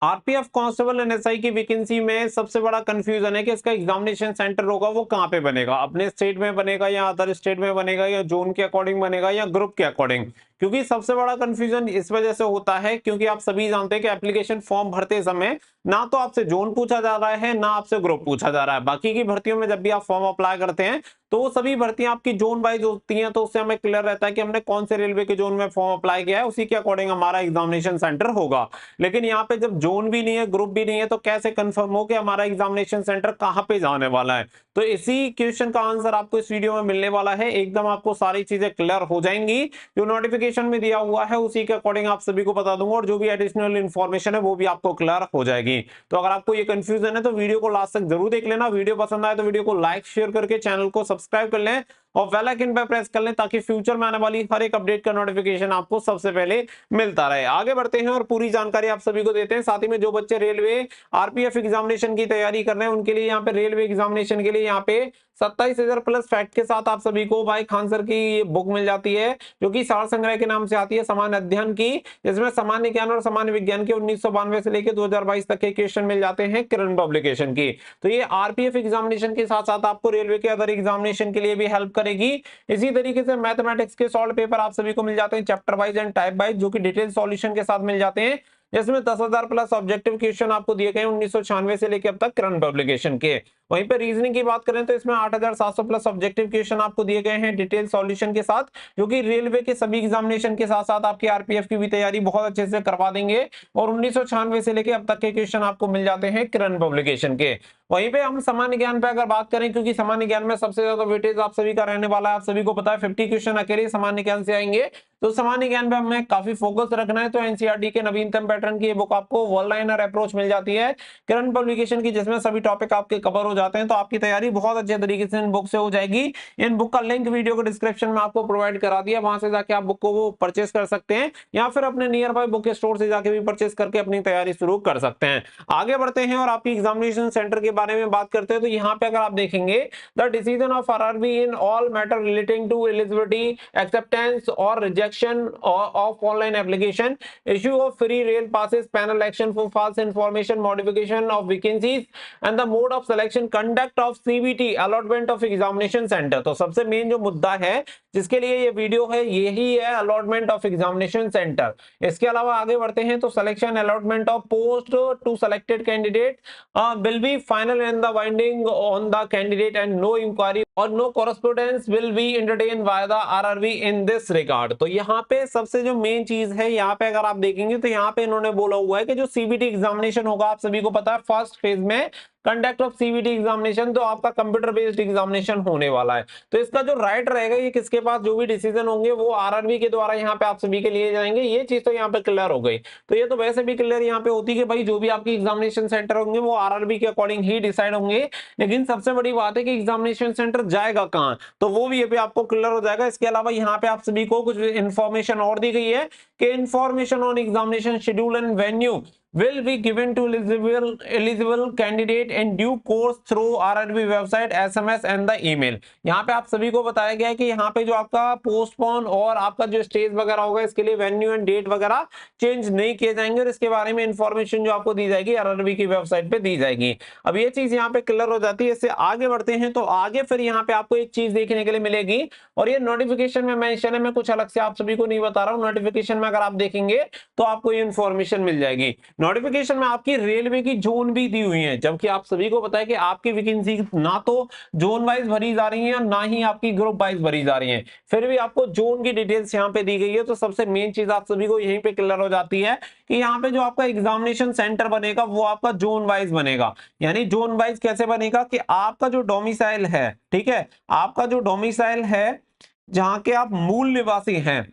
RPF constable NSI की vacancy में सबसे बड़ा कंफ्यूजन है कि इसका एग्जामिनेशन सेंटर होगा वो कहाँ पे बनेगा, अपने स्टेट में बनेगा या अदर स्टेट में बनेगा या जोन के अकॉर्डिंग बनेगा या ग्रुप के अकॉर्डिंग। क्योंकि सबसे बड़ा कंफ्यूजन इस वजह से होता है क्योंकि आप सभी जानते हैं कि एप्लीकेशन फॉर्म भरते समय ना तो आपसे जोन पूछा जा रहा है ना आपसे ग्रुप पूछा जा रहा है। बाकी की भर्तियों में जब भी आप फॉर्म अप्लाई करते हैं तो वो सभी भर्तियां आपकी जोन वाइज होती हैं, तो उससे हमें क्लियर रहता है कि हमने कौन से रेलवे के जोन में फॉर्म अप्लाई किया है, उसी के अकॉर्डिंग हमारा एग्जामिनेशन सेंटर होगा। लेकिन यहाँ पे जब जोन भी नहीं है ग्रुप भी नहीं है तो कैसे कंफर्म हो कि हमारा एग्जामिनेशन सेंटर कहाँ पे जाने वाला है। तो इसी क्वेश्चन का आंसर आपको इस वीडियो में मिलने वाला है, एकदम आपको सारी चीजें क्लियर हो जाएंगी। जो नोटिफिकेशन में दिया हुआ है उसी के अकॉर्डिंग आप सभी को बता दूंगा और जो भी एडिशनल इन्फॉर्मेशन है वो भी आपको क्लियर हो जाएगी। तो अगर आपको ये कंफ्यूजन है तो वीडियो को लास्ट तक जरूर देख लेना। वीडियो पसंद आए तो वीडियो को लाइक शेयर करके चैनल को सब्सक्राइब कर लें और बेल आइकन पर प्रेस कर लें ताकि फ्यूचर में आने वाली हर एक अपडेट का नोटिफिकेशन आपको सबसे पहले मिलता रहे। आगे बढ़ते हैं और पूरी जानकारी आप सभी को देते हैं। साथ ही में जो बच्चे रेलवे आरपीएफ एग्जामिनेशन की तैयारी कर रहे हैं उनके लिए यहाँ पे रेलवे एग्जामिनेशन के लिए यहाँ पे 27,000 प्लस फैक्ट के साथ आप सभी को भाई खान सर की बुक मिल जाती है जो कि सार संग्रह के नाम से आती है सामान्य अध्ययन की, जिसमें सामान्य ज्ञान और सामान्य विज्ञान के 1992 से लेकर 2022 तक के क्वेश्चन मिल जाते हैं किरण पब्लिकेशन की। तो ये आरपीएफ एग्जामिनेशन के साथ साथ आपको रेलवे के अदर एग्जामिनेशन के लिए भी हेल्प करेगी। इसी तरीके से मैथमेटिक्स के सॉल्व पेपर आप सभी को मिल जाते हैं chapter wise and type wise, जो कि डिटेल सॉल्यूशन के साथ मिल जाते हैं, जिसमें 10,000 प्लस ऑब्जेक्टिव क्वेश्चन आपको दिए गए 1996 से लेकर अब तक करंट पब्लिकेशन के। वहीं पे रीजनिंग की बात करें तो इसमें 8,700 प्लस ऑब्जेक्टिव क्वेश्चन आपको दिए गए हैं डिटेल सॉल्यूशन के साथ, जो कि रेलवे के सभी एग्जामिनेशन के साथ साथ आपकी आरपीएफ की भी तैयारी बहुत अच्छे से करवा देंगे। और 1996 से लेकर अब तक के क्वेश्चन आपको मिल जाते हैं करंट पब्लिकेशन के। वहीं पे हम सामान्य ज्ञान पे अगर बात करें, क्योंकि सामान्य ज्ञान में सबसे ज्यादा वेटेज आप सभी का रहने वाला है, आप सभी को पता है 50 क्वेश्चन अकेले सामान्य ज्ञान से आएंगे, तो सामान्य ज्ञान पे हमें काफी फोकस रखना है। तो एनसीईआरटी के नवीनतम पैटर्न की ये बुक आपको वन लाइनर अप्रोच मिल जाती है करंट पब्लिकेशन की, जिसमें सभी टॉपिक आपके कवर हो जाते हैं। तो आपकी तैयारी बहुत अच्छे तरीके से इन बुक से हो जाएगी। इन बुक का लिंक वीडियो के डिस्क्रिप्शन में आपको प्रोवाइड करा दिया, वहां से जाके आप बुक को वो परचेस कर सकते हैं या फिर अपने नियर बाय बुक स्टोर से जाके भी परचेस करके अपनी तैयारी शुरू कर सकते हैं। आगे बढ़ते हैं और आपकी एग्जामिनेशन सेंटर के बारे में बात करते हैं। तो यहाँ पे अगर आप देखेंगे the decision of RRB in all matter relating to eligibility acceptance और rejection of online application, issue of free rail passes, panel action for false information, modification of vacancies and the mode of selection, conduct of CBT, allotment of examination center। तो सबसे main जो मुद्दा है जिसके लिए ये video है यही है अलॉटमेंट ऑफ एग्जामिनेशन सेंटर। इसके अलावा आगे बढ़ते हैं तो selection allotment of post to selected candidate will be final and the binding on the candidate and no inquiry और no correspondence will be entertain by the RRB in this regard. तो यहाँ पे सबसे जो मेन चीज है यहाँ पे अगर आप देखेंगे तो यहाँ पे इन्होंने बोला हुआ है कि जो सीबीटी एग्जामिनेशन होगा आप सभी को पता है फर्स्ट फेज में कंडक्ट ऑफ सीबीटी एग्जामिनेशन, तो आपका कंप्यूटर बेस्ड एग्जामिनेशन होने वाला है। तो इसका जो राइट रहेगा ये किसके पास, जो भी डिसीजन होंगे वो आरआरबी के द्वारा यहाँ पे आप सभी के लिए जाएंगे। ये चीज तो यहाँ पे क्लियर हो गई। तो ये तो वैसे भी क्लियर यहाँ पे होती है कि भाई जो भी आपकी एग्जामिनेशन सेंटर होंगे वो आरआरबी के अकॉर्डिंग ही डिसाइड होंगे। लेकिन सबसे बड़ी बात है कि एग्जामिनेशन सेंटर जाएगा कहाँ, तो वो भी ये आपको क्लियर हो जाएगा। इसके अलावा यहाँ पे आप सभी को कुछ इन्फॉर्मेशन और दी गई है कि information on examination schedule and venue will be given to eligible candidate in due course through RRB website, SMS and the email। यहाँ पे आप सभी को बताया गया है कि यहाँ पे जो आपका पोस्टपोन और आपका जो स्टेज वगैरह होगा इसके लिए वेन्यू एंड डेट वगैरह चेंज नहीं किए जाएंगे और इसके बारे में इंफॉर्मेशन जो आपको दी जाएगी आरआरबी की वेबसाइट पे दी जाएगी। अब ये चीज यहाँ पे क्लियर हो जाती है। इससे आगे बढ़ते हैं तो आगे फिर यहाँ पे आपको एक चीज देखने के लिए मिलेगी और ये नोटिफिकेशन में मेंशन है, मैं कुछ अलग से आप सभी को नहीं बता रहा हूँ। नोटिफिकेशन में अगर आप देखेंगे तो आपको ये इंफॉर्मेशन मिल जाएगी। नोटिफिकेशन में आपकी रेलवे की जोन भी दी हुई है, जबकि आप सभी को पता है कि आपकी वैकेंसी ना तो जोन वाइज भरी जा रही है ना ही आपकी ग्रुप वाइज भरी जा रही है, फिर भी आपको जोन की डिटेल्स यहाँ पे दी गई है। तो सबसे मेन चीज आप सभी को यहीं पे क्लियर हो जाती है कि यहाँ पे जो आपका एग्जामिनेशन सेंटर बनेगा वो आपका जोन वाइज बनेगा। यानी जोन वाइज कैसे बनेगा कि आपका जो डोमिसाइल है, ठीक है, आपका जो डोमिसाइल है जहां के आप मूल निवासी हैं,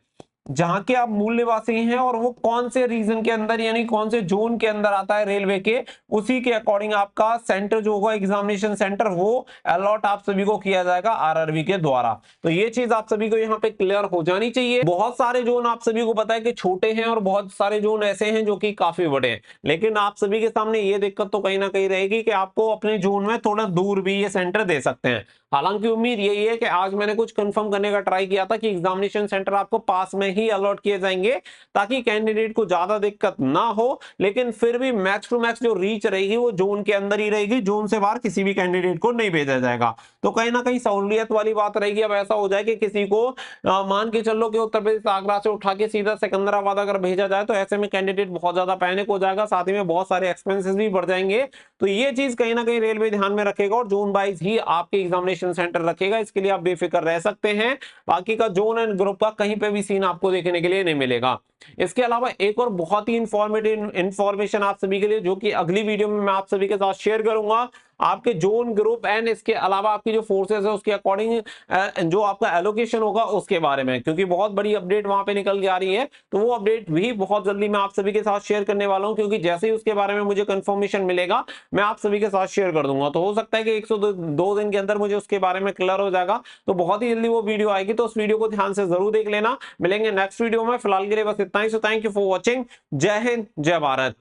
जहां के आप मूल निवासी हैं और वो कौन से रीजन के अंदर यानी कौन से जोन के अंदर आता है रेलवे के, उसी के अकॉर्डिंग आपका सेंटर जो होगा एग्जामिनेशन सेंटर वो अलॉट आप सभी को किया जाएगा आरआरबी के द्वारा। तो ये चीज आप सभी को यहाँ पे क्लियर हो जानी चाहिए। बहुत सारे जोन आप सभी को पता है कि छोटे हैं और बहुत सारे जोन ऐसे हैं जो कि काफी बड़े हैं, लेकिन आप सभी के सामने ये दिक्कत तो कहीं ना कहीं रहेगी कि आपको अपने जोन में थोड़ा दूर भी ये सेंटर दे सकते हैं। हालांकि उम्मीद यही है कि आज मैंने कुछ कंफर्म करने का ट्राई किया था कि एग्जामिनेशन सेंटर आपको पास में ही अलॉट किए जाएंगे, ताकि कैंडिडेट को ज्यादा दिक्कत ना हो, लेकिन फिर भी मैक्स टू मैक्स जो रीच रहेगी वो जोन के अंदर ही रहेगी, जोन से बाहर किसी भी कैंडिडेट को नहीं भेजा जाएगा। तो कहीं ना कहीं सहूलियत वाली बात रहेगी। अब ऐसा हो जाए कि किसी को मान के चलो कि उत्तर प्रदेश आगरा से उठा के सीधा सिकंदराबाद अगर भेजा जाए, तो ऐसे में कैंडिडेट बहुत ज्यादा पैनिक हो जाएगा, साथ ही में बहुत सारे एक्सपेंसेस भी बढ़ जाएंगे। तो ये चीज कहीं ना कहीं रेलवे ध्यान में रखेगा और जोन वाइज ही आपके एग्जामिनेशन सेंटर रखेगा, इसके लिए आप बेफिक्र रह सकते हैं। बाकी का जोन एंड ग्रुप का कहीं पे भी सीन आपको देखने के लिए नहीं मिलेगा। इसके अलावा एक और बहुत ही इंफॉर्मेटिव इंफॉर्मेशन आप सभी के लिए, जो कि अगली वीडियो में मैं आप सभी के साथ शेयर करूंगा, आपके जोन ग्रुप एंड इसके अलावा आपकी जो फोर्सेस है उसके अकॉर्डिंग जो आपका एलोकेशन होगा उसके बारे में, क्योंकि बहुत बड़ी अपडेट वहां पे निकल के आ रही है। तो वो अपडेट भी बहुत जल्दी मैं आप सभी के साथ शेयर करने वाला हूं, क्योंकि जैसे ही उसके बारे में मुझे कंफर्मेशन मिलेगा मैं आप सभी के साथ शेयर कर दूंगा। तो हो सकता है कि 102 दिन के अंदर मुझे उसके बारे में क्लियर हो जाएगा, तो बहुत ही जल्दी वो वीडियो आएगी, तो उस वीडियो को ध्यान से जरूर देख लेना। मिलेंगे नेक्स्ट वीडियो में, फिलहाल के लिए बस इतना ही। So thank you for watching. जय हिंद, जय भारत।